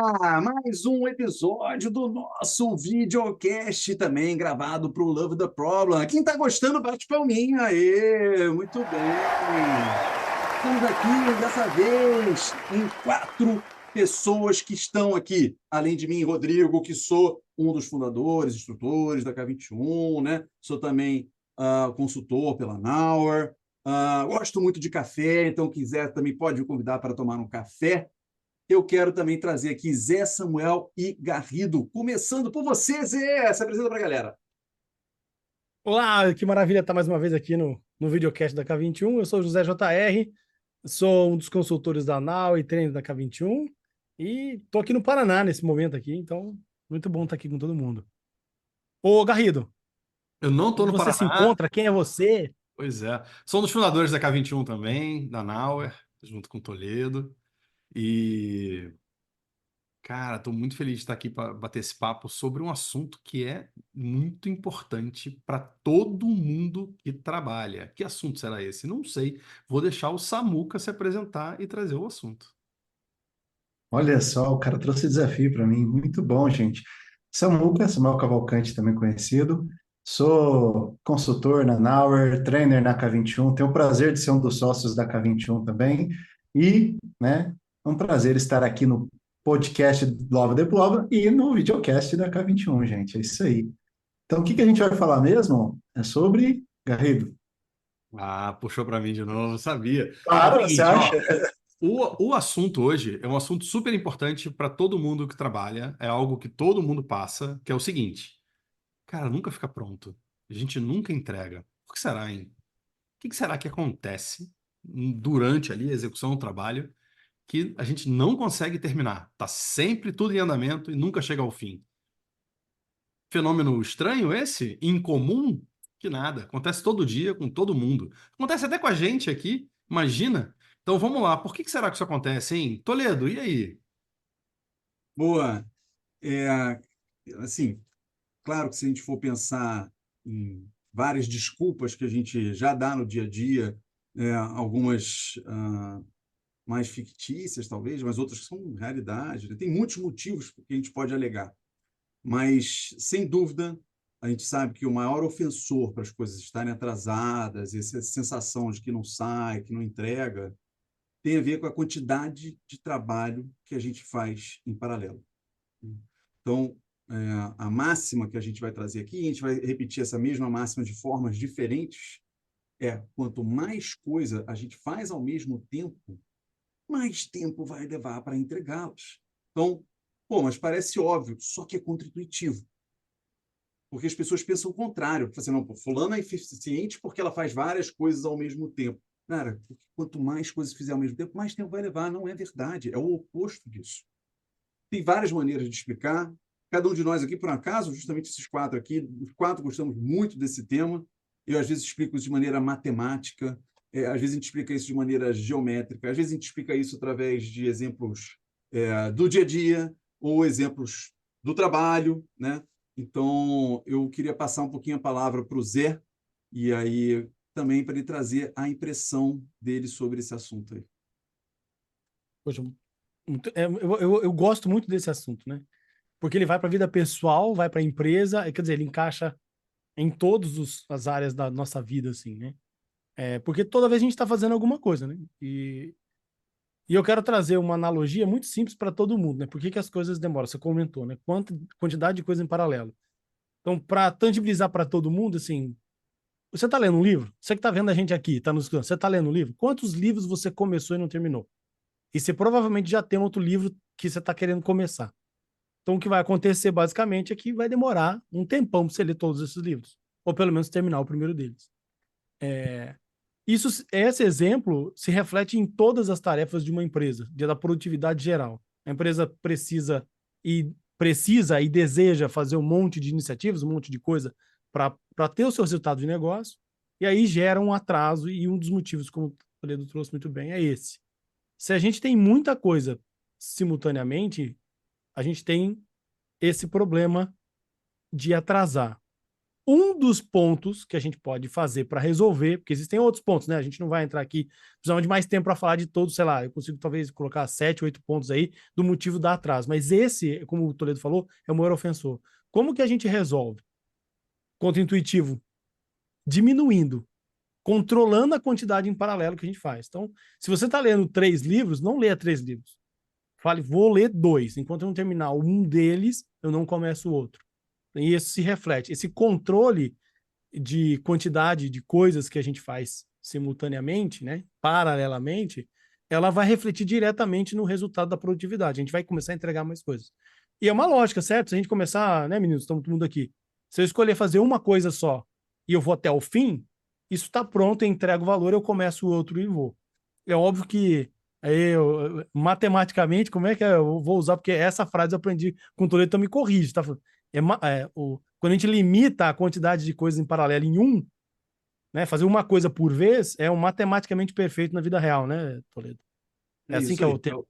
Mais um episódio do nosso videocast também gravado para o Love the Problem. Quem está gostando, bate palminha. Aê, muito bem. Estamos aqui dessa vez em 4 pessoas que estão aqui, além de mim, Rodrigo, que sou um dos fundadores, instrutores da K21, né? Sou também consultor pela Nauer. Gosto muito de café, então quiser também pode me convidar para tomar um café. Eu quero também trazer aqui Zé Samuel e Garrido, começando por você, Zé. Se apresenta para a galera. Olá, que maravilha estar mais uma vez aqui no videocast da K21. Eu sou o José JR, sou um dos consultores da ANAL e treino da K21 e estou aqui no Paraná nesse momento aqui, então muito bom estar aqui com todo mundo. Ô, Garrido, Eu não estou onde no você se Paraná. encontra? Quem é você? Pois é. Sou um dos fundadores da K21 também, da Nauer, junto com o Toledo. E, cara, estou muito feliz de estar aqui para bater esse papo sobre um assunto que é muito importante para todo mundo que trabalha. Que assunto será esse? Não sei. Vou deixar o Samuca se apresentar e trazer o assunto. Olha só, o cara trouxe desafio para mim. Muito bom, gente. Samuca, Samuel Cavalcante, também conhecido. Sou consultor na Nauer, trainer na K21. Tenho o prazer de ser um dos sócios da K21 também. E, né, é um prazer estar aqui no podcast Love the Problem e no videocast da K21, gente. É isso aí. Então, o que que a gente vai falar mesmo? É sobre Garrido. Ah, puxou para mim de novo, sabia. É o Claro, você seguinte, acha? ó. O assunto hoje é um assunto super importante para todo mundo que trabalha, é algo que todo mundo passa, que é o seguinte: cara, nunca fica pronto. A gente nunca entrega. Por que será, hein? O que será que acontece durante ali a execução do trabalho que a gente não consegue terminar? Tá sempre tudo em andamento e nunca chega ao fim. Fenômeno estranho esse? Incomum? Que nada. Acontece todo dia com todo mundo. Acontece até com a gente aqui. Imagina. Então vamos lá. Por que será que isso acontece, hein? Toledo, e aí? Boa. Assim, claro que se a gente for pensar em várias desculpas que a gente já dá no dia a dia, algumas mais fictícias, talvez, mas outras que são realidade, né? Tem muitos motivos que a gente pode alegar. Mas, sem dúvida, a gente sabe que o maior ofensor para as coisas estarem atrasadas, essa sensação de que não sai, que não entrega, tem a ver com a quantidade de trabalho que a gente faz em paralelo. Então, a máxima que a gente vai trazer aqui, a gente vai repetir essa mesma máxima de formas diferentes, quanto mais coisa a gente faz ao mesmo tempo, mais tempo vai levar para entregá-las. Então, mas parece óbvio, só que é contra-intuitivo. Porque as pessoas pensam o contrário. Assim, não, fulano é eficiente porque ela faz várias coisas ao mesmo tempo. Cara, quanto mais coisas fizer ao mesmo tempo, mais tempo vai levar. Não é verdade, é o oposto disso. Tem várias maneiras de explicar. Cada um de nós aqui, por acaso, justamente esses 4 aqui, os 4 gostamos muito desse tema. Eu, às vezes, explico isso de maneira matemática, às vezes a gente explica isso de maneira geométrica, às vezes a gente explica isso através de exemplos do dia a dia ou exemplos do trabalho, né? Então, eu queria passar um pouquinho a palavra para o Zé, e aí também para ele trazer a impressão dele sobre esse assunto aí. Poxa, eu gosto muito desse assunto, né? Porque ele vai para a vida pessoal, vai para a empresa, quer dizer, ele encaixa em todas as áreas da nossa vida, assim, né? Porque toda vez a gente está fazendo alguma coisa, né? E eu quero trazer uma analogia muito simples para todo mundo, né? Por que as coisas demoram? Você comentou, né? Quantidade de coisa em paralelo. Então, para tangibilizar para todo mundo, assim, você está lendo um livro? Você que está vendo a gente aqui, está nos escutando, você está lendo um livro? Quantos livros você começou e não terminou? E você provavelmente já tem outro livro que você está querendo começar. Então, o que vai acontecer, basicamente, é que vai demorar um tempão para você ler todos esses livros. Ou pelo menos terminar o primeiro deles. Esse exemplo se reflete em todas as tarefas de uma empresa, da produtividade geral. A empresa precisa e deseja fazer um monte de iniciativas, um monte de coisa para ter o seu resultado de negócio, e aí gera um atraso, e um dos motivos, como o Toledo trouxe muito bem, é esse. Se a gente tem muita coisa simultaneamente, a gente tem esse problema de atrasar. um dos pontos que a gente pode fazer para resolver, porque existem outros pontos, né? A gente não vai entrar aqui, precisamos de mais tempo para falar de todos, sei lá, eu consigo talvez colocar 7, 8 pontos aí do motivo da atraso, mas esse, como o Toledo falou, é o maior ofensor. Como que a gente resolve? Contra-intuitivo, diminuindo, controlando a quantidade em paralelo que a gente faz. Então, se você está lendo 3 livros, não leia 3 livros. Fale, vou ler 2. Enquanto eu não terminar um deles, eu não começo o outro. E isso se reflete. Esse controle de quantidade de coisas que a gente faz simultaneamente, né, paralelamente, ela vai refletir diretamente no resultado da produtividade. A gente vai começar a entregar mais coisas. E é uma lógica, certo? Se a gente começar, né, meninos, estamos todo mundo aqui. Se eu escolher fazer uma coisa só e eu vou até o fim, isso está pronto, eu entrego o valor, eu começo o outro e vou. É óbvio que matematicamente, como é que é? Eu vou usar, porque essa frase eu aprendi com o Toledo, então me corrige, tá? Quando a gente limita a quantidade de coisas em paralelo em um, né, fazer uma coisa por vez é um matematicamente perfeito na vida real, né, Toledo? É assim isso que é aí. o tempo.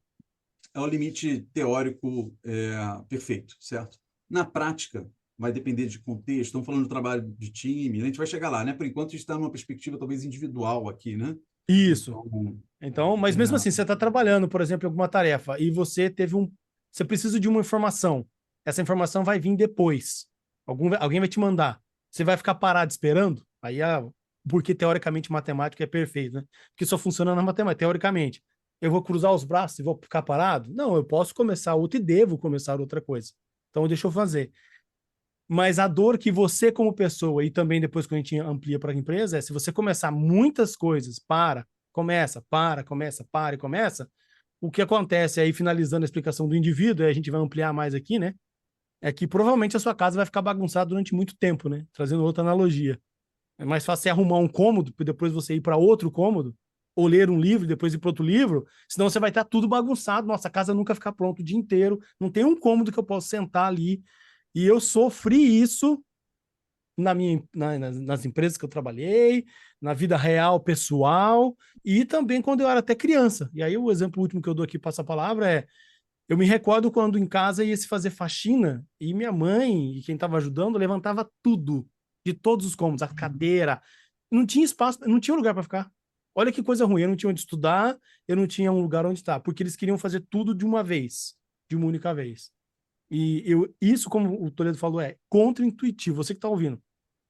É o limite teórico perfeito, certo? Na prática, vai depender de contexto. Estamos falando de trabalho de time, né? A gente vai chegar lá, né? Por enquanto, a gente está numa perspectiva talvez individual aqui, né? Isso. Então, Então, mas mesmo assim, você está trabalhando, por exemplo, em alguma tarefa e você teve você precisa de uma informação. Essa informação vai vir depois. Alguém vai te mandar. Você vai ficar parado esperando? Porque teoricamente matemática é perfeito, né? Porque só funciona na matemática, teoricamente. Eu vou cruzar os braços e vou ficar parado? Não, eu posso começar outra e devo começar outra coisa. Então, deixa eu fazer. Mas a dor que você, como pessoa, e também depois que a gente amplia para a empresa, é se você começar muitas coisas, começa, para e começa, o que acontece aí, finalizando a explicação do indivíduo, e a gente vai ampliar mais aqui, né? É que provavelmente a sua casa vai ficar bagunçada durante muito tempo, né? Trazendo outra analogia. É mais fácil você arrumar um cômodo, e depois você ir para outro cômodo, ou ler um livro, depois ir para outro livro, senão você vai estar tudo bagunçado. Nossa, a casa nunca fica pronta o dia inteiro, não tem um cômodo que eu possa sentar ali. E eu sofri isso nas empresas que eu trabalhei, na vida real, pessoal, e também quando eu era até criança. E aí o exemplo último que eu dou aqui, passa a palavra, eu me recordo quando em casa ia se fazer faxina, e minha mãe, e quem estava ajudando, levantava tudo, de todos os cômodos, a cadeira, não tinha espaço, não tinha lugar para ficar. Olha que coisa ruim, eu não tinha onde estudar, eu não tinha um lugar onde estar, porque eles queriam fazer tudo de uma vez, de uma única vez. E isso, como o Toledo falou, é contra-intuitivo. Você que está ouvindo,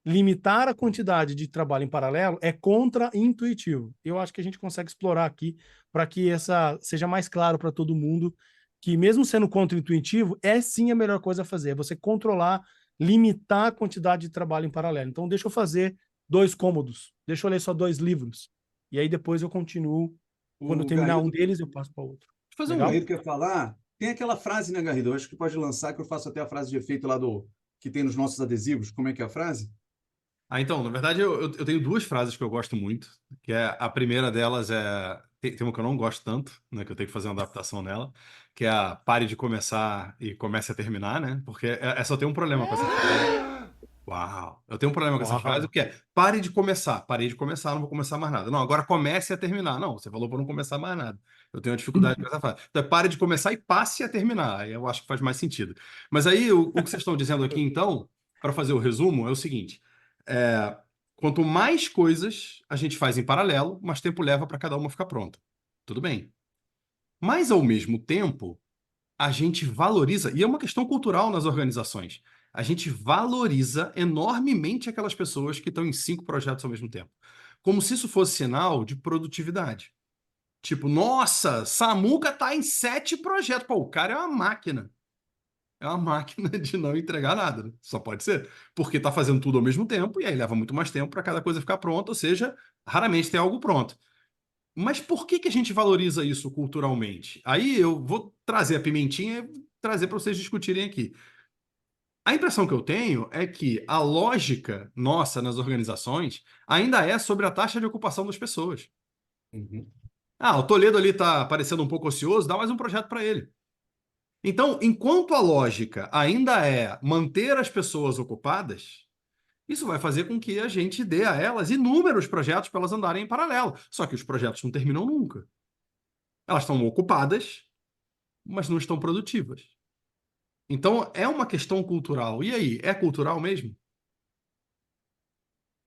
limitar a quantidade de trabalho em paralelo é contra-intuitivo. Eu acho que a gente consegue explorar aqui para que essa seja mais claro para todo mundo que, mesmo sendo contra-intuitivo, é sim a melhor coisa a fazer. É você controlar, limitar a quantidade de trabalho em paralelo. Então, deixa eu fazer 2 cômodos, deixa eu ler só 2 livros. E aí depois eu continuo. Quando eu o terminar um Garrido, deles, eu passo para outro. Fazer o um. Legal? Garrido quer falar. Tem aquela frase, né, Garrido? Eu acho que pode lançar, que eu faço até a frase de efeito lá que tem nos nossos adesivos. Como é que é a frase? Então, na verdade, eu tenho 2 frases que eu gosto muito, que é a primeira delas tem uma que eu não gosto tanto, né, que eu tenho que fazer uma adaptação nela, que é a pare de começar e comece a terminar, né? Porque só tem um problema com essa frase. Uau! Eu tenho um problema com essa frase, Uau. que é parei de começar, não vou começar mais nada. Não, agora comece a terminar. Não, você falou para não começar mais nada. Eu tenho uma dificuldade com essa frase. Então, pare de começar e passe a terminar. Aí eu acho que faz mais sentido. Mas aí, o que vocês estão dizendo aqui, então, para fazer o resumo, é o seguinte: é, quanto mais coisas a gente faz em paralelo, mais tempo leva para cada uma ficar pronta. Tudo bem. Mas, ao mesmo tempo, a gente valoriza, e é uma questão cultural nas organizações, a gente valoriza enormemente aquelas pessoas que estão em 5 projetos ao mesmo tempo. Como se isso fosse sinal de produtividade. Tipo, nossa, Samuca tá em 7 projetos. Pô, o cara é uma máquina. É uma máquina de não entregar nada, né? Só pode ser. Porque tá fazendo tudo ao mesmo tempo, e aí leva muito mais tempo para cada coisa ficar pronta, ou seja, raramente tem algo pronto. Mas por que a gente valoriza isso culturalmente? Aí eu vou trazer a pimentinha e trazer para vocês discutirem aqui. A impressão que eu tenho é que a lógica nossa nas organizações ainda é sobre a taxa de ocupação das pessoas. Uhum. Ah, o Toledo ali está parecendo um pouco ocioso, dá mais um projeto para ele. Então, enquanto a lógica ainda é manter as pessoas ocupadas, isso vai fazer com que a gente dê a elas inúmeros projetos para elas andarem em paralelo. Só que os projetos não terminam nunca. Elas estão ocupadas, mas não estão produtivas. Então, é uma questão cultural. E aí, é cultural mesmo?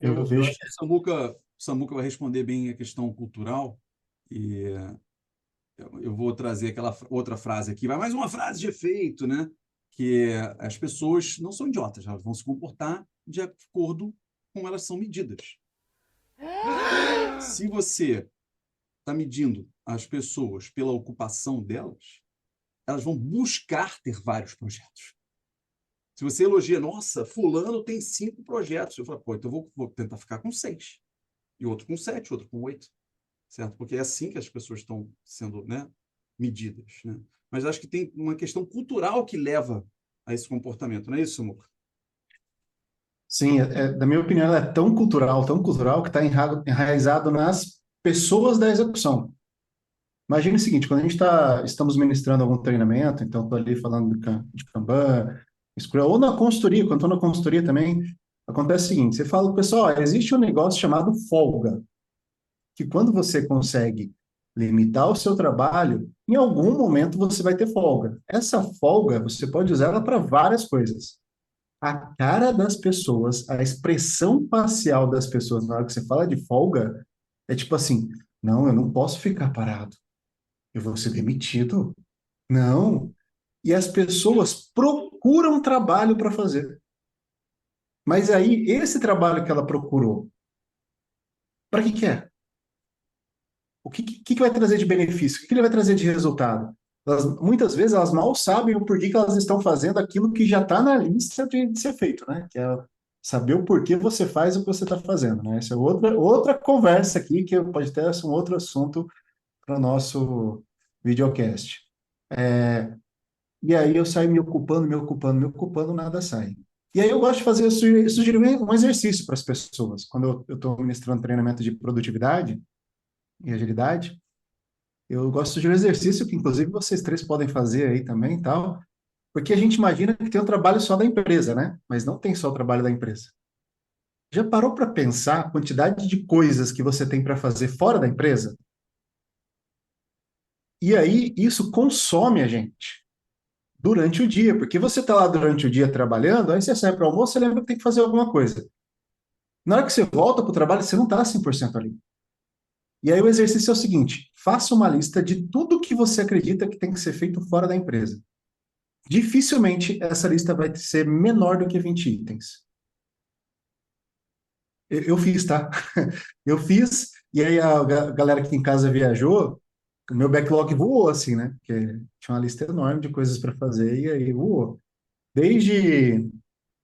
Eu Eu vejo acho O Samuca vai responder bem a questão cultural e eu vou trazer aquela outra frase aqui. Vai mais uma frase de efeito, né? Que as pessoas não são idiotas, elas vão se comportar de acordo com como elas são medidas. Se você está medindo as pessoas pela ocupação delas, elas vão buscar ter vários projetos. Se você elogia, nossa, fulano tem 5 projetos, eu falo, pô, então eu vou tentar ficar com 6. E outro com 7, outro com 8. Certo? Porque é assim que as pessoas estão sendo, né, medidas. Né? Mas acho que tem uma questão cultural que leva a esse comportamento, não é isso, Samuca? sim, da minha opinião, ela é tão cultural, que está enraizado nas pessoas da execução. Imagine o seguinte, quando estamos ministrando algum treinamento, então estou ali falando de Kanban, Scrum, ou na consultoria, quando estou na consultoria também, acontece o seguinte, você fala, pessoal, existe um negócio chamado folga, que quando você consegue limitar o seu trabalho, em algum momento você vai ter folga. Essa folga, você pode usar ela para várias coisas. A cara das pessoas, a expressão facial das pessoas na hora que você fala de folga, é tipo assim, não, eu não posso ficar parado, eu vou ser demitido. Não. E as pessoas procuram trabalho para fazer. Mas aí, esse trabalho que ela procurou, para que é? O que vai trazer de benefício? O que ele vai trazer de resultado? Muitas vezes elas mal sabem o porquê que elas estão fazendo aquilo que já está na lista de ser feito, né? Que é saber o porquê você faz o que você está fazendo, né? Essa é outra conversa aqui, que pode ter um outro assunto para o nosso videocast. E aí eu saio me ocupando, nada sai. E aí eu gosto de fazer, sugerir um exercício para as pessoas. Quando eu estou ministrando treinamento de produtividade e agilidade, eu gosto de sugerir um exercício que, inclusive, vocês três podem fazer aí também e tal, porque a gente imagina que tem o trabalho só da empresa, né? Mas não tem só o trabalho da empresa. Já parou para pensar a quantidade de coisas que você tem para fazer fora da empresa? E aí isso consome a gente durante o dia, porque você está lá durante o dia trabalhando, aí você sai para o almoço, você lembra que tem que fazer alguma coisa. Na hora que você volta para o trabalho, você não está 100% ali. E aí o exercício é o seguinte, faça uma lista de tudo que você acredita que tem que ser feito fora da empresa. Dificilmente essa lista vai ser menor do que 20 itens. Eu fiz, tá? Eu fiz, e aí a galera aqui em casa viajou, o meu backlog voou, assim, né? Porque tinha uma lista enorme de coisas para fazer, e aí voou. Desde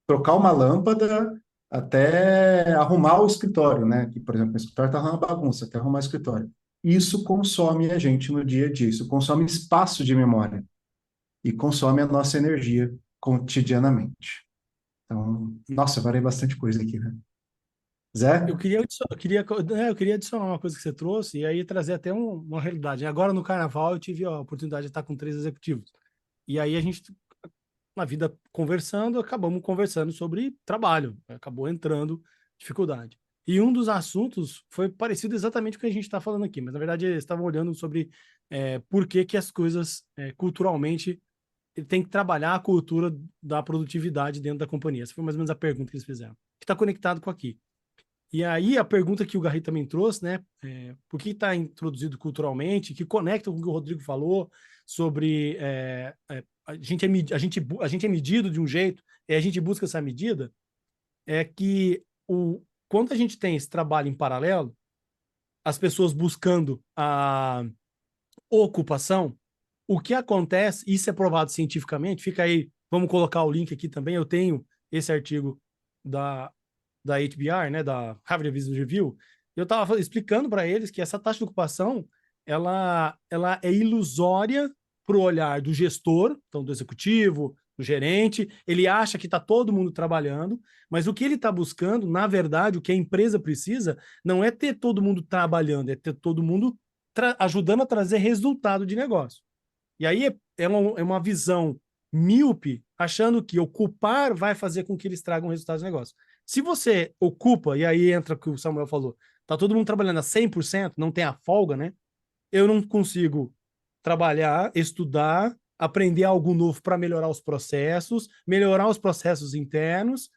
trocar uma lâmpada até arrumar o escritório, né? Que, por exemplo, o escritório está uma bagunça, até arrumar o escritório. Isso consome a gente no dia a dia, isso consome espaço de memória e consome a nossa energia cotidianamente. Então, nossa, eu varei bastante coisa aqui, né? Zé? eu queria adicionar uma coisa que você trouxe e aí trazer até uma realidade. Agora no Carnaval eu tive a oportunidade de estar com 3 executivos. E aí a gente, na vida conversando, acabamos conversando sobre trabalho. Acabou entrando dificuldade. E um dos assuntos foi parecido exatamente com o que a gente está falando aqui, mas na verdade eles estavam olhando sobre por que que as coisas culturalmente tem que trabalhar a cultura da produtividade dentro da companhia. Essa foi mais ou menos a pergunta que eles fizeram. Que está conectado com aqui. E aí a pergunta que o Garri também trouxe, né? Por que está introduzido culturalmente, que conecta com o que o Rodrigo falou sobre a gente é medido de um jeito e a gente busca essa medida, é que quando a gente tem esse trabalho em paralelo, as pessoas buscando a ocupação, o que acontece, isso é provado cientificamente, fica aí, vamos colocar o link aqui também, eu tenho esse artigo da HBR, né, da Harvard Business Review, eu estava explicando para eles que essa taxa de ocupação ela é ilusória para o olhar do gestor, então do executivo, do gerente, ele acha que está todo mundo trabalhando, mas o que ele está buscando, na verdade, o que a empresa precisa, não é ter todo mundo trabalhando, é ter todo mundo ajudando a trazer resultado de negócio. E aí é uma visão míope, achando que ocupar vai fazer com que eles tragam resultados de negócio. Se você ocupa, e aí entra o que o Samuel falou, tá todo mundo trabalhando a 100%, não tem a folga, né? Eu não consigo trabalhar, estudar, aprender algo novo para melhorar os processos internos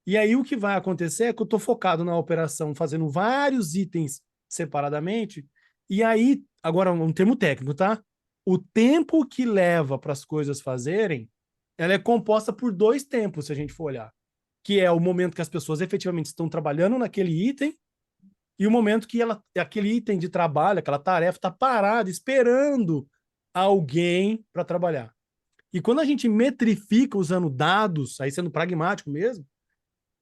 E aí o que vai acontecer é que eu estou focado na operação, fazendo vários itens separadamente, e aí, agora um termo técnico, tá? O tempo que leva para as coisas fazerem, ela é composta por dois tempos, se a gente for olhar, que é o momento que as pessoas efetivamente estão trabalhando naquele item e o momento que aquele item de trabalho, aquela tarefa, está parada, esperando alguém para trabalhar. E quando a gente metrifica usando dados, aí sendo pragmático mesmo,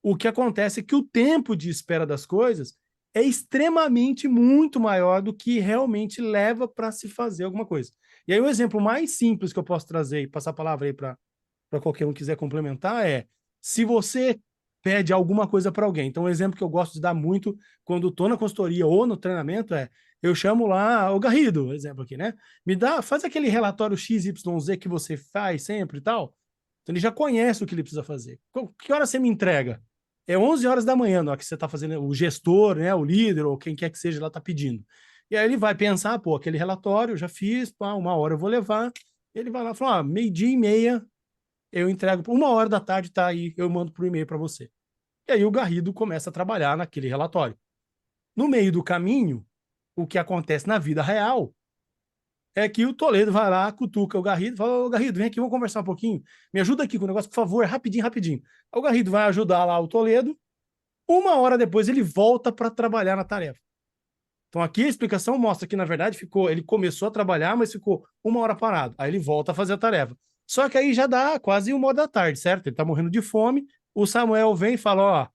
o que acontece é que o tempo de espera das coisas é extremamente muito maior do que realmente leva para se fazer alguma coisa. E aí o exemplo mais simples que eu posso trazer e passar a palavra aí para qualquer um que quiser complementar é, se você pede alguma coisa para alguém. Então, um exemplo que eu gosto de dar muito quando estou na consultoria ou no treinamento é, eu chamo lá o Garrido, exemplo aqui, né? Faz aquele relatório XYZ que você faz sempre e tal. Então, ele já conhece o que ele precisa fazer. Que hora você me entrega? É 11 horas da manhã, na hora que você está fazendo, o gestor, né, o líder, ou quem quer que seja lá está pedindo. E aí ele vai pensar, pô, aquele relatório eu já fiz, pá, 1 hora eu vou levar. Ele vai lá e fala, meio-dia e meia eu entrego, 1 hora da tarde tá aí, eu mando por e-mail para você. E aí o Garrido começa a trabalhar naquele relatório. No meio do caminho, o que acontece na vida real é que o Toledo vai lá, cutuca o Garrido, fala, ô Garrido, vem aqui, vamos conversar um pouquinho, me ajuda aqui com o negócio, por favor, rapidinho, rapidinho. Aí o Garrido vai ajudar lá o Toledo, 1 hora depois ele volta para trabalhar na tarefa. Então aqui a explicação mostra que, na verdade, ele começou a trabalhar, mas ficou 1 hora parado. Aí ele volta a fazer a tarefa. Só que aí já dá quase 1 hora da tarde, certo? Ele tá morrendo de fome. O Samuel vem e fala: ó,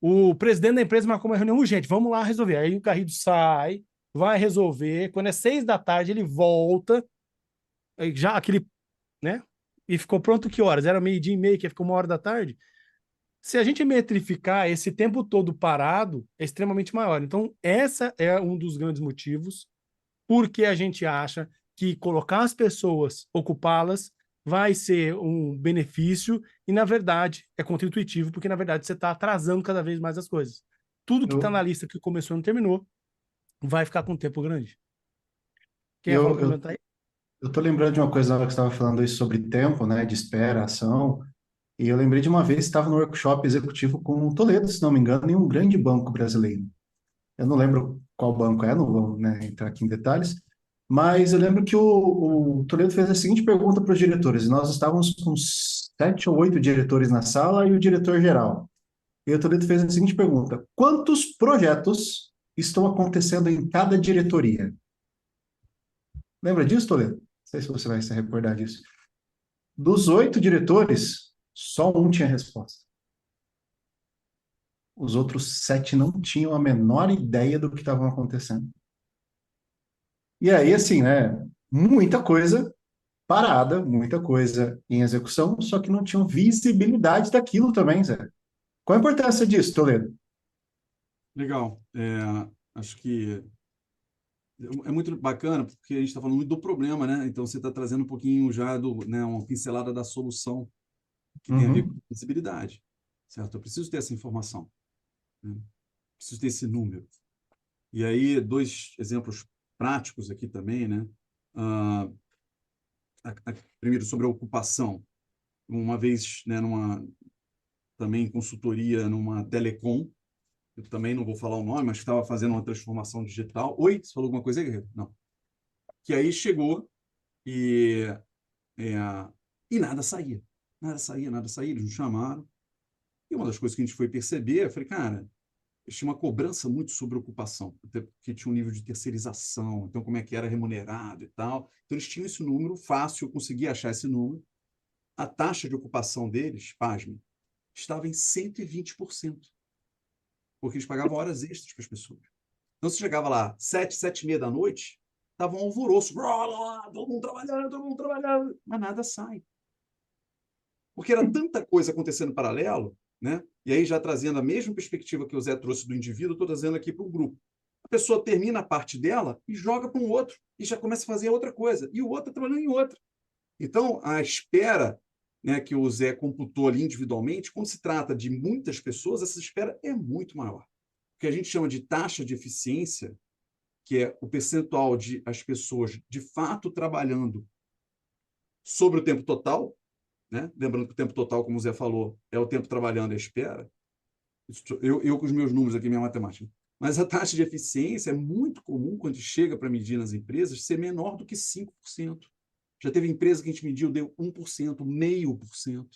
o presidente da empresa marcou uma reunião urgente, vamos lá resolver. Aí o Garrido sai, vai resolver. Quando é 6 da tarde, ele volta. Aí já aquele, né? E ficou pronto que horas? Era meio-dia e meia, que ficou 1 hora da tarde. Se a gente metrificar, esse tempo todo parado é extremamente maior. Então, essa é um dos grandes motivos porque a gente acha que colocar as pessoas, ocupá-las, vai ser um benefício e, na verdade, é contra-intuitivo, porque, na verdade, você está atrasando cada vez mais as coisas. Tudo que está Eu, na lista que começou e não terminou vai ficar com um tempo grande. Quem ia falar eu, eu, complementar aí? eu tô lembrando de uma coisa na hora que você estava falando isso sobre tempo, né, de espera, ação, e eu lembrei de uma vez que estava no workshop executivo com o Toledo, se não me engano, em um grande banco brasileiro. Eu não lembro qual banco é, não vou, né, entrar aqui em detalhes, mas eu lembro que o Toledo fez a seguinte pergunta para os diretores, e nós estávamos com 7 ou 8 diretores na sala e o diretor-geral. E o Toledo fez a seguinte pergunta: quantos projetos estão acontecendo em cada diretoria? Lembra disso, Toledo? Não sei se você vai se recordar disso. Dos 8 diretores, só um tinha resposta. Os outros 7 não tinham a menor ideia do que estavam acontecendo. E aí, assim, né? Muita coisa parada, muita coisa em execução, só que não tinham visibilidade daquilo também, Zé. Qual a importância disso, Toledo? Legal. Acho que é muito bacana, porque a gente está falando muito do problema, né? Então, você está trazendo um pouquinho já né, uma pincelada da solução, que tem a ver com Uhum. visibilidade, certo? Eu preciso ter essa informação, né? Preciso ter esse número. E aí, dois exemplos práticos aqui também, né? Ah, primeiro, sobre a ocupação. Uma vez, né, também consultoria numa telecom, eu também não vou falar o nome, mas estava fazendo uma transformação digital. Oi, você falou alguma coisa aí, Guerreiro? Não. Que aí chegou e, é, e nada saía. Nada saía, nada saía. Eles nos chamaram. E uma das coisas que a gente foi perceber, eu falei, cara, eles tinham uma cobrança muito sobre ocupação, até porque tinha um nível de terceirização, então como é que era remunerado e tal. Então eles tinham esse número fácil, eu consegui achar esse número. A taxa de ocupação deles, pasme, estava em 120%, porque eles pagavam horas extras para as pessoas. Então você chegava lá, 7, 7h30 da noite, estava um alvoroço, todo mundo trabalhando, mas nada sai. Porque era tanta coisa acontecendo em paralelo, né? E aí, já trazendo a mesma perspectiva que o Zé trouxe do indivíduo, estou trazendo aqui para o grupo. A pessoa termina a parte dela e joga para um outro, e já começa a fazer outra coisa, e o outro está trabalhando em outra. Então, a espera, né, que o Zé computou ali individualmente, quando se trata de muitas pessoas, essa espera é muito maior. O que a gente chama de taxa de eficiência, que é o percentual de as pessoas de fato trabalhando sobre o tempo total, né? Lembrando que o tempo total, como o Zé falou, é o tempo trabalhando à espera. Eu com os meus números aqui, minha matemática. Mas a taxa de eficiência é muito comum, quando chega para medir nas empresas, ser menor do que 5%. Já teve empresa que a gente mediu, deu 1%, 0,5%,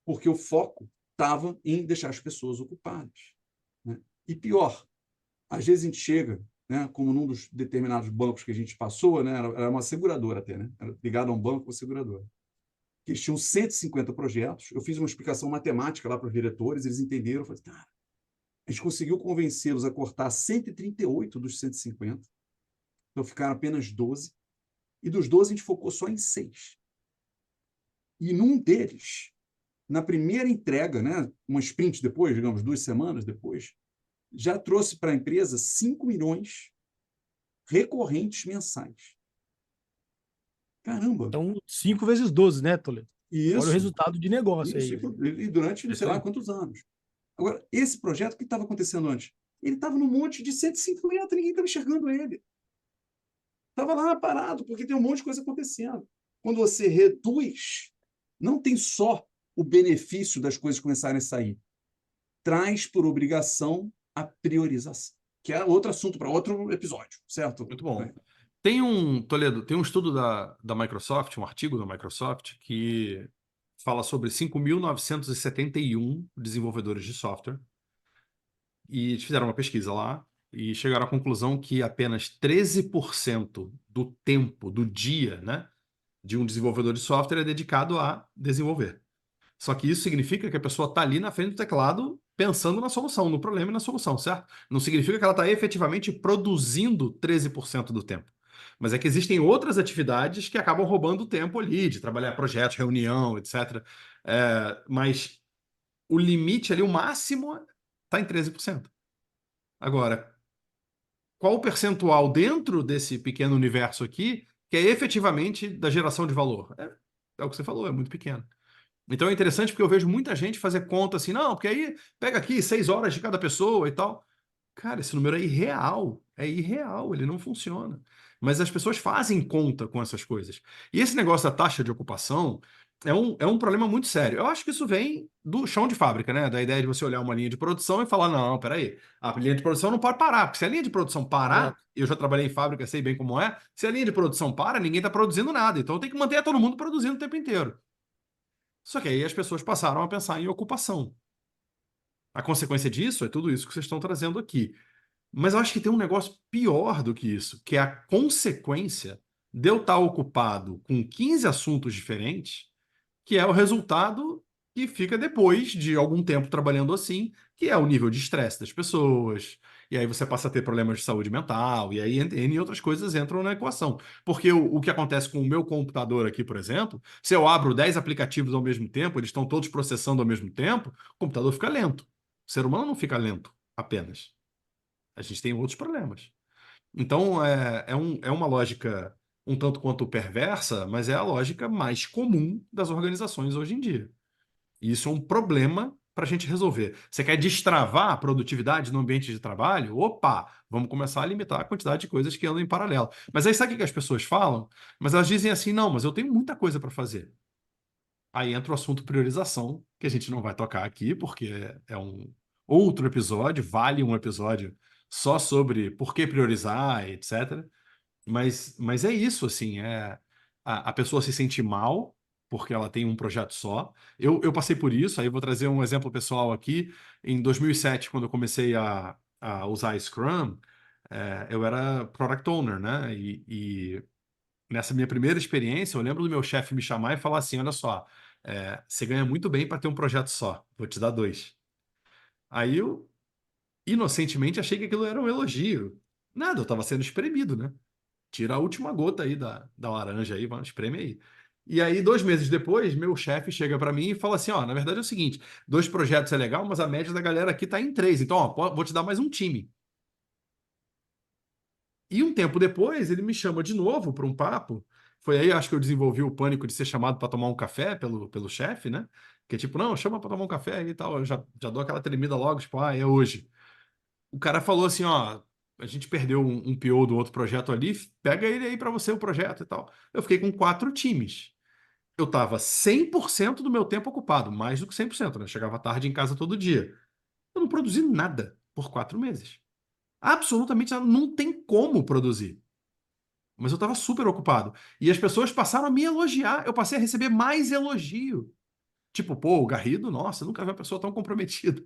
porque o foco estava em deixar as pessoas ocupadas, né? E pior, às vezes a gente chega, né, como num dos determinados bancos que a gente passou, né, era uma seguradora até, né, era ligado a um banco, uma seguradora, que eles tinham 150 projetos. Eu fiz uma explicação matemática lá para os diretores, eles entenderam. Eu falei, cara, a gente conseguiu convencê-los a cortar 138 dos 150, então ficaram apenas 12, e dos 12 a gente focou só em 6. E num deles, na primeira entrega, né, uma sprint depois, digamos, 2 semanas depois, já trouxe para a empresa 5 milhões recorrentes mensais. Caramba! Então, 5 vezes 12, né, Toledo? Olha o Isso, resultado de negócio aí. e durante não sei lá quantos anos. Agora, esse projeto, o que estava acontecendo antes? Ele estava num monte de 150, ninguém estava enxergando ele. Estava lá parado, porque tem um monte de coisa acontecendo. Quando você reduz, não tem só o benefício das coisas começarem a sair. Traz por obrigação a priorização, que é outro assunto para outro episódio, certo? Muito bom. Toledo, tem um estudo da Microsoft, um artigo da Microsoft, que fala sobre 5.971 desenvolvedores de software. E eles fizeram uma pesquisa lá e chegaram à conclusão que apenas 13% do tempo, do dia, né, de um desenvolvedor de software é dedicado a desenvolver. Só que isso significa que a pessoa está ali na frente do teclado pensando na solução, no problema e na solução, certo? Não significa que ela está efetivamente produzindo 13% do tempo. Mas é que existem outras atividades que acabam roubando o tempo ali, de trabalhar projetos, reunião, etc. Mas o limite ali, o máximo, está em 13%. Agora, qual o percentual dentro desse pequeno universo aqui que é efetivamente da geração de valor? É o que você falou, é muito pequeno. Então é interessante porque eu vejo muita gente fazer conta assim, não, porque aí pega aqui 6 horas de cada pessoa e tal. Cara, esse número é irreal, ele não funciona. Mas as pessoas fazem conta com essas coisas. E esse negócio da taxa de ocupação é um problema muito sério. Eu acho que isso vem do chão de fábrica, né? Da ideia de você olhar uma linha de produção e falar, não, peraí, a linha de produção não pode parar, porque se a linha de produção parar, Exato. eu já trabalhei em fábrica, sei bem como é, se a linha de produção para, ninguém está produzindo nada. Então tem que manter todo mundo produzindo o tempo inteiro. Só que aí as pessoas passaram a pensar em ocupação. A consequência disso é tudo isso que vocês estão trazendo aqui. Mas eu acho que tem um negócio pior do que isso, que é a consequência de eu estar ocupado com 15 assuntos diferentes, que é o resultado que fica depois de algum tempo trabalhando assim, que é o nível de estresse das pessoas. E aí você passa a ter problemas de saúde mental, e aí N outras coisas entram na equação. Porque o que acontece com o meu computador aqui, por exemplo, se eu abro 10 aplicativos ao mesmo tempo, eles estão todos processando ao mesmo tempo, o computador fica lento. O ser humano não fica lento apenas. A gente tem outros problemas. Então, é uma lógica um tanto quanto perversa, mas é a lógica mais comum das organizações hoje em dia. E isso é um problema para a gente resolver. Você quer destravar a produtividade no ambiente de trabalho? Opa, vamos começar a limitar a quantidade de coisas que andam em paralelo. Mas aí sabe o que as pessoas falam? Mas elas dizem assim, não, mas eu tenho muita coisa para fazer. Aí entra o assunto priorização, que a gente não vai tocar aqui, porque é um outro episódio, vale um episódio só sobre por que priorizar, etc. Mas é isso, assim, a pessoa se sente mal porque ela tem um projeto só. Eu passei por isso, aí eu vou trazer um exemplo pessoal aqui. Em 2007, quando eu comecei a usar Scrum, eu era Product Owner, né? E nessa minha primeira experiência, eu lembro do meu chefe me chamar e falar assim, olha só, você ganha muito bem para ter um projeto só, vou te dar 2. Aí eu, inocentemente, achei que aquilo era um elogio. Nada, eu estava sendo espremido, né? Tira a última gota aí da laranja aí, vamos, espreme aí. E aí, 2 meses depois, meu chefe chega para mim e fala assim, ó, na verdade é o seguinte, 2 projetos é legal, mas a média da galera aqui tá em 3, então, ó, vou te dar mais um time. E um tempo depois, ele me chama de novo para um papo. Foi aí, acho que eu desenvolvi o pânico de ser chamado para tomar um café pelo chefe, né? Que é tipo, não, chama para tomar um café e tal. Eu já dou aquela tremida logo, tipo, é hoje. O cara falou assim, ó, a gente perdeu um PO do outro projeto ali, pega ele aí para você o projeto e tal. Eu fiquei com 4 times. Eu tava 100% do meu tempo ocupado, mais do que 100%, né? Chegava tarde em casa todo dia. Eu não produzi nada por 4 meses. Absolutamente nada. Não tem como produzir. Mas eu estava super ocupado. E as pessoas passaram a me elogiar. Eu passei a receber mais elogio. Tipo, pô, o Garrido, nossa, eu nunca vi uma pessoa tão comprometida.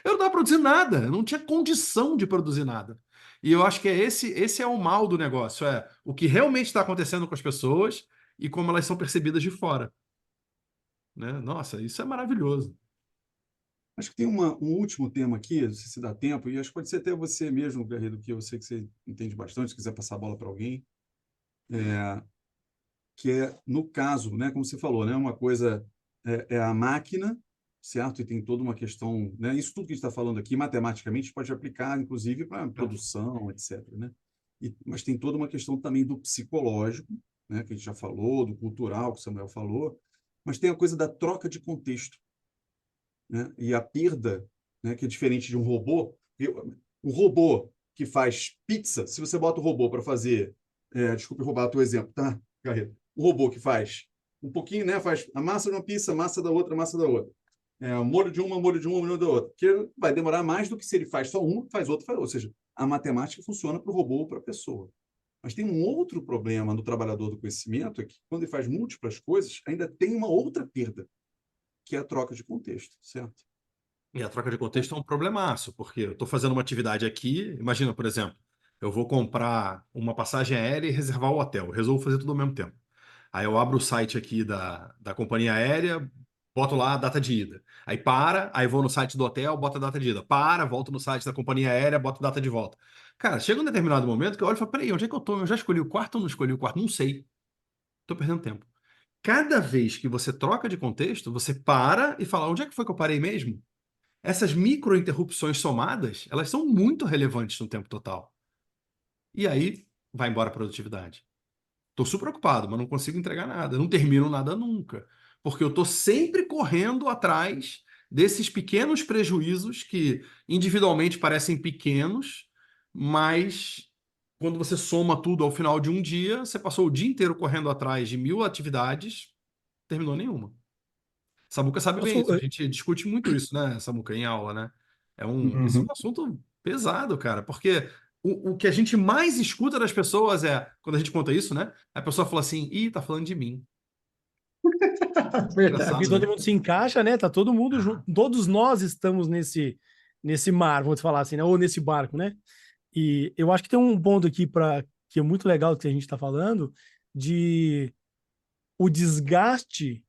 Eu não estava produzindo nada. Eu não tinha condição de produzir nada. E eu acho que esse é o mal do negócio. É o que realmente está acontecendo com as pessoas e como elas são percebidas de fora. Né? Nossa, isso é maravilhoso. Acho que tem um último tema aqui, não sei se dá tempo, e acho que pode ser até você mesmo, Garrido, que eu sei que você entende bastante, se quiser passar a bola para alguém, que é, no caso, né, como você falou, né, uma coisa é a máquina, certo? E tem toda uma questão, né, isso tudo que a gente está falando aqui, matematicamente, pode aplicar, inclusive, para produção, etc., né? Mas tem toda uma questão também do psicológico, né, que a gente já falou, do cultural, que o Samuel falou, mas tem a coisa da troca de contexto, né? E a perda, né, que é diferente de um robô. O robô que faz pizza, se você bota o robô para fazer, desculpe roubar o teu exemplo, tá, Garreto? O robô que faz um pouquinho, né, faz a massa de uma pizza, a massa da outra, a massa da outra. Molho de uma, molho de uma, molho da outra. Que vai demorar mais do que se ele faz só um, faz outro, faz outro. Ou seja, a matemática funciona para o robô ou para a pessoa. Mas tem um outro problema no trabalhador do conhecimento, é que quando ele faz múltiplas coisas, ainda tem uma outra perda, que é a troca de contexto, certo? E a troca de contexto é um problemaço, porque eu estou fazendo uma atividade aqui. Imagina, por exemplo, eu vou comprar uma passagem aérea e reservar o hotel. Eu resolvo fazer tudo ao mesmo tempo. Aí eu abro o site aqui da companhia aérea, boto lá a data de ida. Aí para, aí vou no site do hotel, boto a data de ida. Para, volto no site da companhia aérea, boto a data de volta. Cara, chega um determinado momento que eu olho e falo, peraí, onde é que eu tô? Eu já escolhi o quarto ou não escolhi o quarto? Não sei. Tô perdendo tempo. Cada vez que você troca de contexto, você para e fala, onde é que foi que eu parei mesmo? Essas micro-interrupções somadas, elas são muito relevantes no tempo total. E aí vai embora a produtividade. Estou super ocupado, mas não consigo entregar nada. Não termino nada nunca. Porque eu estou sempre correndo atrás desses pequenos prejuízos que individualmente parecem pequenos, mas quando você soma tudo ao final de um dia, você passou o dia inteiro correndo atrás de 1000 atividades, terminou nenhuma. Samuca sabe bem Posso, isso. A gente discute muito isso, né, Samuca, em aula, né? Esse é um Uhum. assunto pesado, cara, porque o que a gente mais escuta das pessoas é, quando a gente conta isso, né? A pessoa fala assim, ih, tá falando de mim. porque Engraçado, Verdade. todo né? mundo se encaixa, né? Tá todo mundo junto. Todos nós estamos nesse mar, vamos falar assim, né? Ou nesse barco, né? E eu acho que tem um ponto aqui para que é muito legal que a gente está falando de o desgaste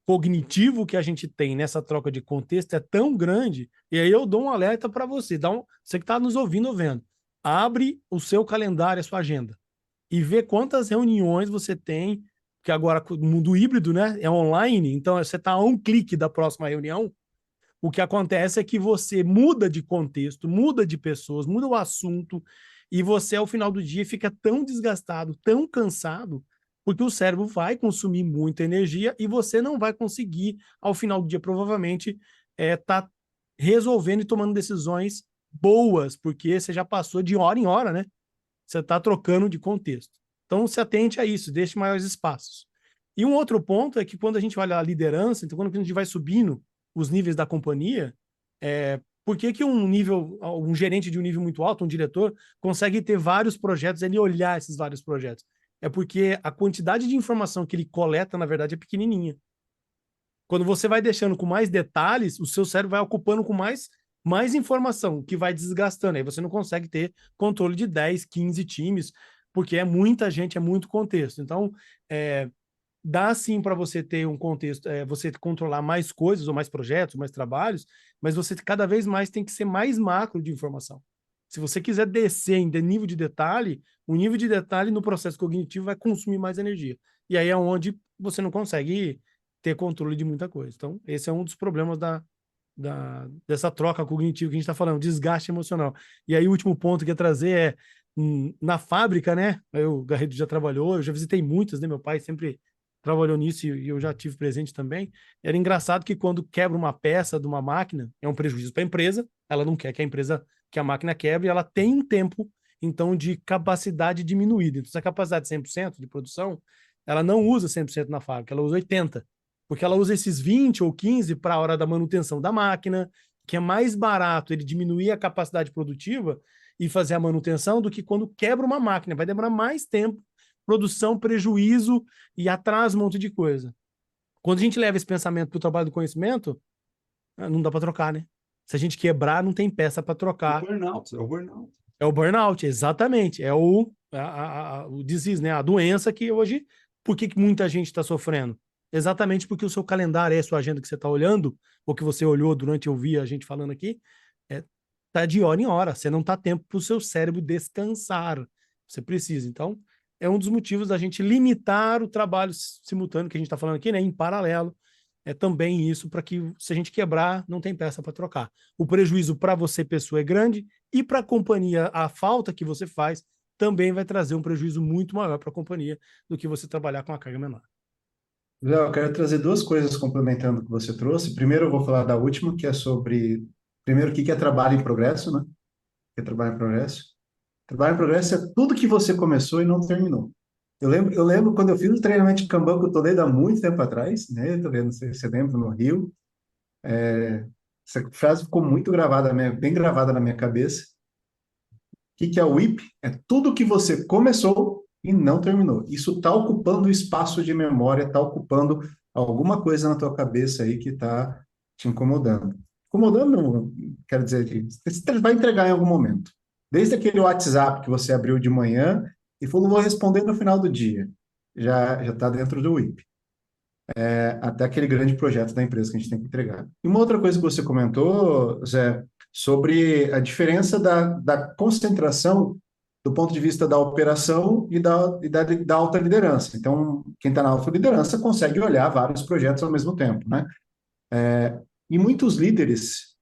cognitivo que a gente tem nessa troca de contexto é tão grande. E aí eu dou um alerta para você, você que está nos ouvindo ou vendo, abre o seu calendário, a sua agenda e vê quantas reuniões você tem, que agora o mundo híbrido, né, é online, então você está a um clique da próxima reunião. O que acontece é que você muda de contexto, muda de pessoas, muda o assunto, e você, ao final do dia, fica tão desgastado, tão cansado, porque o cérebro vai consumir muita energia e você não vai conseguir, ao final do dia, provavelmente, tá resolvendo e tomando decisões boas, porque você já passou de hora em hora, né? Você está trocando de contexto. Então, se atente a isso, deixe maiores espaços. E um outro ponto é que quando a gente olha a liderança, então quando a gente vai subindo os níveis da companhia, por que que um gerente de um nível muito alto, um diretor, consegue ter vários projetos, ele olhar esses vários projetos? É porque a quantidade de informação que ele coleta, na verdade, é pequenininha. Quando você vai deixando com mais detalhes, o seu cérebro vai ocupando com mais informação, que vai desgastando. Aí você não consegue ter controle de 10, 15 times, porque é muita gente, é muito contexto. Então, dá sim para você ter um contexto, você controlar mais coisas, ou mais projetos, ou mais trabalhos, mas você cada vez mais tem que ser mais macro de informação. Se você quiser descer em nível de detalhe, o nível de detalhe no processo cognitivo vai consumir mais energia. E aí é onde você não consegue ter controle de muita coisa. Então, esse é um dos problemas dessa troca cognitiva que a gente está falando, desgaste emocional. E aí, o último ponto que eu ia trazer na fábrica, né? O Garrido já trabalhou, eu já visitei muitas, né? Meu pai sempre trabalhou nisso e eu já tive presente também. Era engraçado que quando quebra uma peça de uma máquina, é um prejuízo para a empresa, ela não quer que a máquina quebre, e ela tem um tempo, então, de capacidade diminuída. Então, se a capacidade de 100% de produção, ela não usa 100% na fábrica, ela usa 80%. Porque ela usa esses 20 ou 15 para a hora da manutenção da máquina, que é mais barato ele diminuir a capacidade produtiva e fazer a manutenção do que quando quebra uma máquina. Vai demorar mais tempo, produção, prejuízo e atrasa um monte de coisa. Quando a gente leva esse pensamento para o trabalho do conhecimento, não dá para trocar, né? Se a gente quebrar, não tem peça para O trocar. burnout, é o burnout. É o burnout, exatamente. É o disease, né? A doença que hoje, por que que muita gente está sofrendo? Exatamente porque o seu calendário, a sua agenda que você está olhando, ou que você olhou durante ouvir a gente falando aqui, tá de hora em hora. Você não tá tempo para o seu cérebro descansar. Você precisa. Então, é um dos motivos da gente limitar o trabalho simultâneo que a gente está falando aqui, né? Em paralelo. É também isso para que, se a gente quebrar, não tem peça para trocar. O prejuízo para você, pessoa, é grande, e para a companhia, a falta que você faz também vai trazer um prejuízo muito maior para a companhia do que você trabalhar com uma carga menor. Léo, eu quero trazer duas coisas complementando o que você trouxe. Primeiro, eu vou falar da última, que é sobre, primeiro, o que é trabalho em progresso, né? O que é trabalho em progresso? Trabalho em progresso é tudo que você começou e não terminou. Eu lembro quando eu fiz o treinamento de Kanban com o Toledo há muito tempo atrás, né? Toledo, não sei se você lembra, no Rio. Essa frase ficou muito gravada, bem gravada na minha cabeça. O que é o WIP? É tudo que você começou e não terminou. Isso está ocupando espaço de memória, está ocupando alguma coisa na tua cabeça aí que está te incomodando. Incomodando, não quero dizer, você vai entregar em algum momento. Desde aquele WhatsApp que você abriu de manhã e falou, vou responder no final do dia. Já está dentro do WIP. Até aquele grande projeto da empresa que a gente tem que entregar. E uma outra coisa que você comentou, Zé, sobre a diferença da concentração do ponto de vista da operação e da alta liderança. Então, quem está na alta liderança consegue olhar vários projetos ao mesmo tempo, né? E muitos líderes,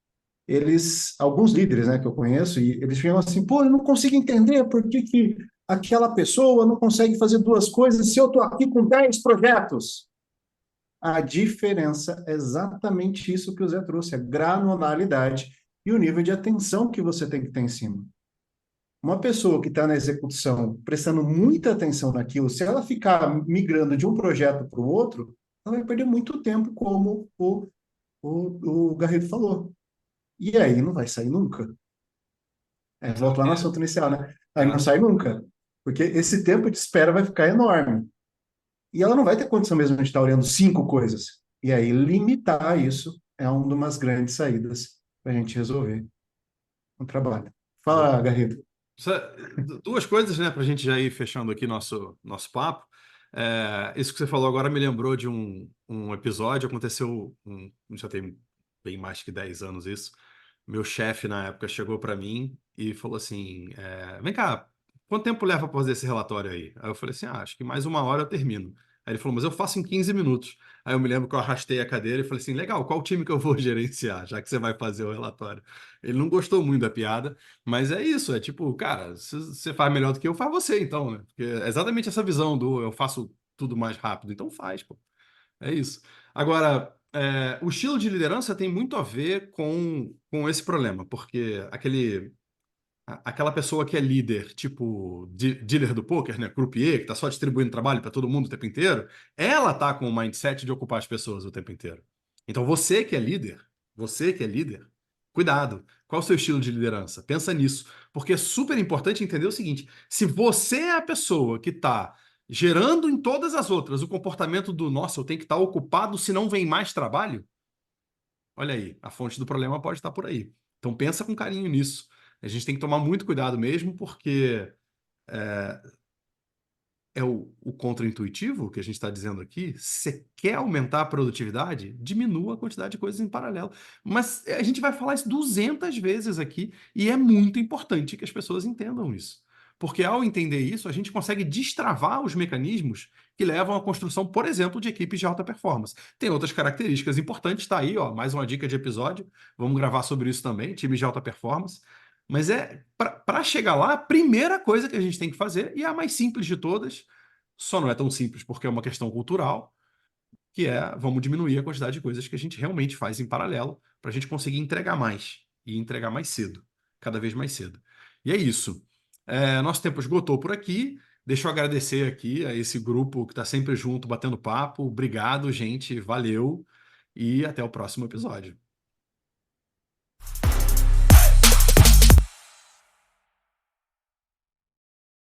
alguns líderes, né, que eu conheço, e eles ficam assim, pô, eu não consigo entender por que aquela pessoa não consegue fazer duas coisas se eu estou aqui com 10 projetos. A diferença é exatamente isso que o Zé trouxe, a granularidade e o nível de atenção que você tem que ter em cima. Uma pessoa que está na execução, prestando muita atenção naquilo, se ela ficar migrando de um projeto para o outro, ela vai perder muito tempo, como o Garrido falou. E aí não vai sair nunca. Volto lá no assunto inicial, né? Aí não sai nunca, porque esse tempo de espera vai ficar enorme. E ela não vai ter condição mesmo de estar olhando 5 coisas. E aí, limitar isso é uma das grandes saídas para a gente resolver o trabalho. Fala, Garrido. Duas coisas, né, para a gente já ir fechando aqui nosso papo. Isso que você falou agora me lembrou de um episódio, aconteceu, já tem bem mais que 10 anos isso. Meu chefe, na época, chegou para mim e falou assim, vem cá, quanto tempo leva para fazer esse relatório aí? Aí eu falei assim, acho que mais 1 hora eu termino. Aí ele falou, mas eu faço em 15 minutos. Aí eu me lembro que eu arrastei a cadeira e falei assim, legal, qual time que eu vou gerenciar, já que você vai fazer o relatório? Ele não gostou muito da piada, mas é isso, é tipo, cara, se você faz melhor do que eu, faz você então, né? Porque é exatamente essa visão do eu faço tudo mais rápido, então faz, pô. É isso. Agora, o estilo de liderança tem muito a ver com esse problema, porque aquela pessoa que é líder, tipo dealer do poker, né, croupier, que tá só distribuindo trabalho para todo mundo o tempo inteiro, ela tá com o mindset de ocupar as pessoas o tempo inteiro. Então você que é líder, cuidado. Qual é o seu estilo de liderança? Pensa nisso, porque é super importante entender o seguinte: se você é a pessoa que tá gerando em todas as outras o comportamento do nossa, eu tenho que estar ocupado, se não vem mais trabalho, olha aí, a fonte do problema pode estar por aí. Então pensa com carinho nisso. A gente tem que tomar muito cuidado mesmo, porque é o contraintuitivo que a gente está dizendo aqui. Se você quer aumentar a produtividade, diminua a quantidade de coisas em paralelo. Mas a gente vai falar isso 200 vezes aqui e é muito importante que as pessoas entendam isso. Porque ao entender isso, a gente consegue destravar os mecanismos que levam à construção, por exemplo, de equipes de alta performance. Tem outras características importantes, está aí, ó, mais uma dica de episódio. Vamos gravar sobre isso também, times de alta performance. Mas para chegar lá, a primeira coisa que a gente tem que fazer, e a mais simples de todas, só não é tão simples porque é uma questão cultural, que é vamos diminuir a quantidade de coisas que a gente realmente faz em paralelo para a gente conseguir entregar mais e entregar mais cedo, cada vez mais cedo. E é isso. Nosso tempo esgotou por aqui. Deixa eu agradecer aqui a esse grupo que está sempre junto, batendo papo. Obrigado, gente. Valeu. E até o próximo episódio.